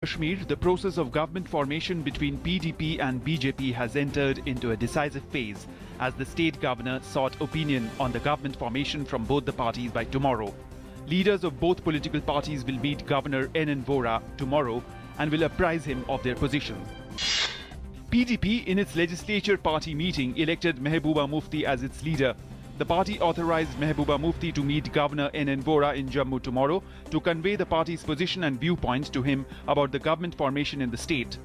Kashmir, the process of government formation between PDP and BJP has entered into a decisive phase as the state governor sought opinion on the government formation from both the parties by tomorrow. Leaders of both political parties will meet Governor N.N. Vora tomorrow and will apprise him of their positions. PDP, in its legislature party meeting, elected Mehbooba Mufti as its leader. The party authorized Mehbooba Mufti to meet Governor N.N. Vora in Jammu tomorrow to convey the party's position and viewpoint to him about the government formation in the state.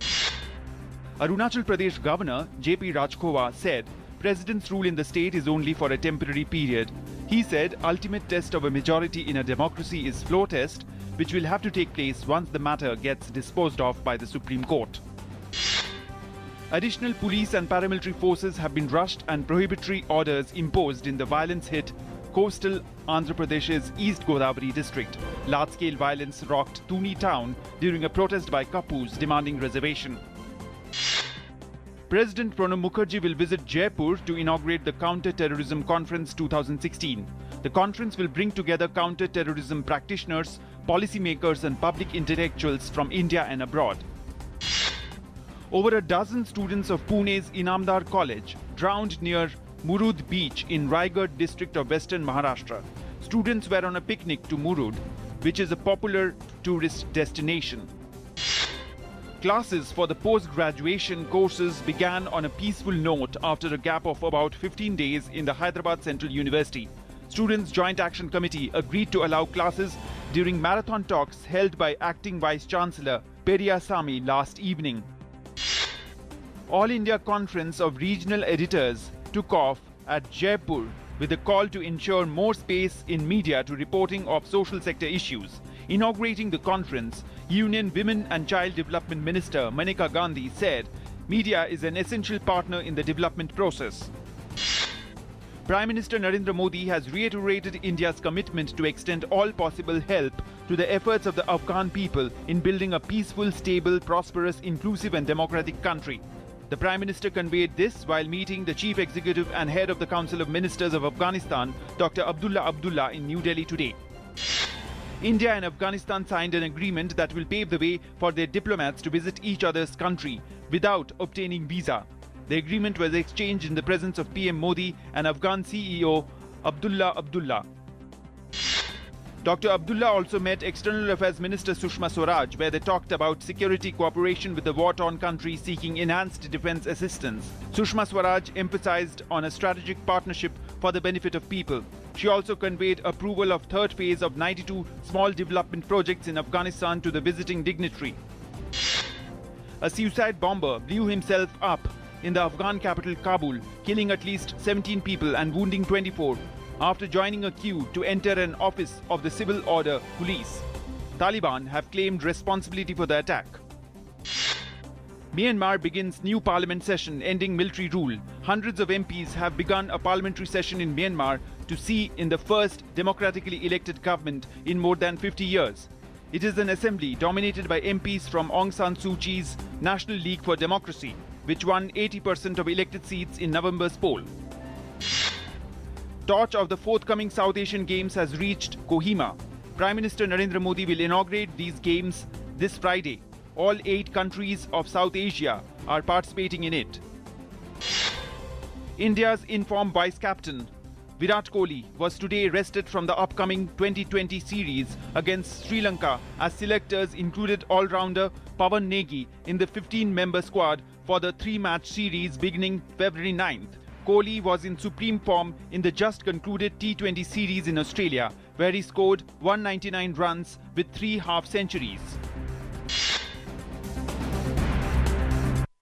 Arunachal Pradesh Governor J.P. Rajkhova said president's rule in the state is only for a temporary period. He said ultimate test of a majority in a democracy is floor test, which will have to take place once the matter gets disposed of by the Supreme Court. Additional police and paramilitary forces have been rushed and prohibitory orders imposed in the violence-hit coastal Andhra Pradesh's East Godavari district. Large-scale violence rocked Tuni town during a protest by Kappus demanding reservation. President Pranab Mukherjee will visit Jaipur to inaugurate the Counter-Terrorism Conference 2016. The conference will bring together counter-terrorism practitioners, policymakers and public intellectuals from India and abroad. Over a dozen students of Pune's Inamdar College drowned near Murud beach in Raigad district of western Maharashtra. Students were on a picnic to Murud, which is a popular tourist destination. Classes for the post-graduation courses began on a peaceful note after a gap of about 15 days in the Hyderabad Central University. Students' Joint Action Committee agreed to allow classes during marathon talks held by Acting Vice-Chancellor Periyasamy last evening. All India Conference of Regional Editors took off at Jaipur with a call to ensure more space in media to reporting of social sector issues. Inaugurating the conference, Union Women and Child Development Minister Maneka Gandhi said, "Media is an essential partner in the development process." Prime Minister Narendra Modi has reiterated India's commitment to extend all possible help to the efforts of the Afghan people in building a peaceful, stable, prosperous, inclusive and democratic country. The Prime Minister conveyed this while meeting the Chief Executive and Head of the Council of Ministers of Afghanistan, Dr. Abdullah Abdullah, in New Delhi today. India and Afghanistan signed an agreement that will pave the way for their diplomats to visit each other's country without obtaining visa. The agreement was exchanged in the presence of PM Modi and Afghan CEO Abdullah Abdullah. Dr. Abdullah also met External Affairs Minister Sushma Swaraj, where they talked about security cooperation with the war-torn country seeking enhanced defense assistance. Sushma Swaraj emphasized on a strategic partnership for the benefit of people. She also conveyed approval of third phase of 92 small development projects in Afghanistan to the visiting dignitary. A suicide bomber blew himself up in the Afghan capital Kabul, killing at least 17 people and wounding 24. After joining a queue to enter an office of the civil order police. Taliban have claimed responsibility for the attack. Myanmar begins new parliament session ending military rule. Hundreds of MPs have begun a parliamentary session in Myanmar to see in the first democratically elected government in more than 50 years. It is an assembly dominated by MPs from Aung San Suu Kyi's National League for Democracy, which won 80% of elected seats in November's poll. Torch of the forthcoming South Asian Games has reached Kohima. Prime Minister Narendra Modi will inaugurate these games this Friday. All 8 countries of South Asia are participating in it. India's informed vice-captain Virat Kohli was today rested from the upcoming 2020 series against Sri Lanka as selectors included all-rounder Pawan Negi in the 15-member squad for the 3-match series beginning February 9th. Kohli was in supreme form in the just concluded T20 series in Australia, where he scored 199 runs with 3 half-centuries.